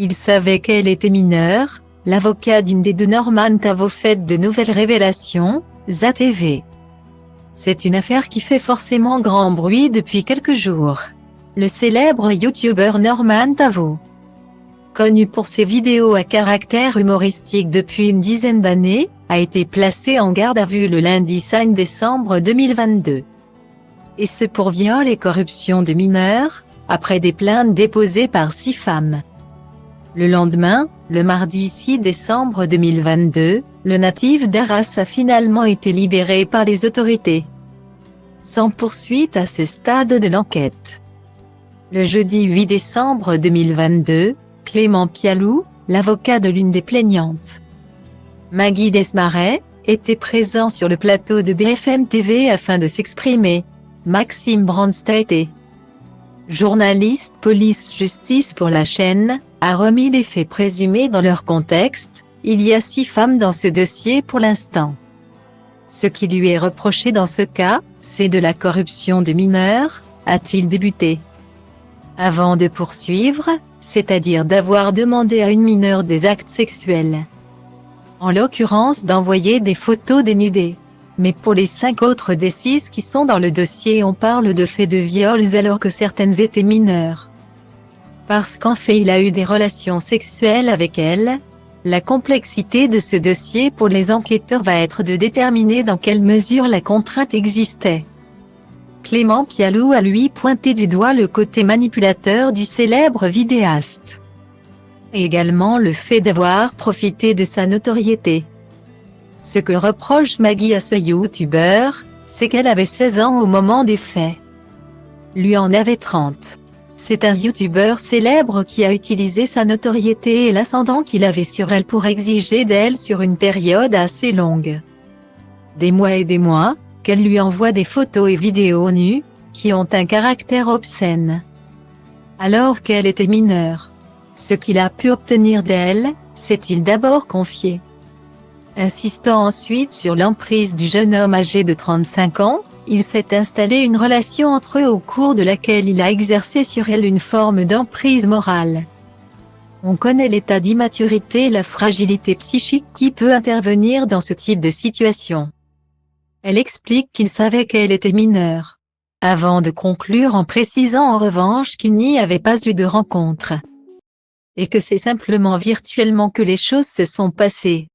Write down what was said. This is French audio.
Il savait qu'elle était mineure. L'avocat d'une des deux Norman Tavo fait de nouvelles révélations, ZATV. C'est une affaire qui fait forcément grand bruit depuis quelques jours. Le célèbre youtubeur Norman Tavo, connu pour ses vidéos à caractère humoristique depuis une dizaine d'années, a été placé en garde à vue le lundi 5 décembre 2022. Et ce pour viol et corruption de mineurs, après des plaintes déposées par 6 femmes. Le lendemain, le mardi 6 décembre 2022, le natif d'Arras a finalement été libéré par les autorités, sans poursuite à ce stade de l'enquête. Le jeudi 8 décembre 2022, Clément Pialou, l'avocat de l'une des plaignantes, Maggie Desmarais, était présent sur le plateau de BFM TV afin de s'exprimer. Maxime Brandstede, journaliste police-justice pour la chaîne, a remis les faits présumés dans leur contexte. Il y a 6 femmes dans ce dossier pour l'instant. Ce qui lui est reproché dans ce cas, c'est de la corruption de mineurs, a-t-il débuté. Avant de poursuivre, c'est-à-dire d'avoir demandé à une mineure des actes sexuels. En l'occurrence d'envoyer des photos dénudées. Mais pour les 5 autres des 6 qui sont dans le dossier, on parle de faits de viols alors que certaines étaient mineures. Parce qu'en fait il a eu des relations sexuelles avec elles. La complexité de ce dossier pour les enquêteurs va être de déterminer dans quelle mesure la contrainte existait. Clément Pialou a lui pointé du doigt le côté manipulateur du célèbre vidéaste. Et également le fait d'avoir profité de sa notoriété. Ce que reproche Maggie à ce youtubeur, c'est qu'elle avait 16 ans au moment des faits. Lui en avait 30. C'est un youtubeur célèbre qui a utilisé sa notoriété et l'ascendant qu'il avait sur elle pour exiger d'elle sur une période assez longue. Des mois et des mois, qu'elle lui envoie des photos et vidéos nues, qui ont un caractère obscène. Alors qu'elle était mineure. Ce qu'il a pu obtenir d'elle, s'est-il d'abord confié. Insistant ensuite sur l'emprise du jeune homme âgé de 35 ans, il s'est installé une relation entre eux au cours de laquelle il a exercé sur elle une forme d'emprise morale. On connaît l'état d'immaturité et la fragilité psychique qui peut intervenir dans ce type de situation. Elle explique qu'il savait qu'elle était mineure, avant de conclure en précisant en revanche qu'il n'y avait pas eu de rencontre. Et que c'est simplement virtuellement que les choses se sont passées.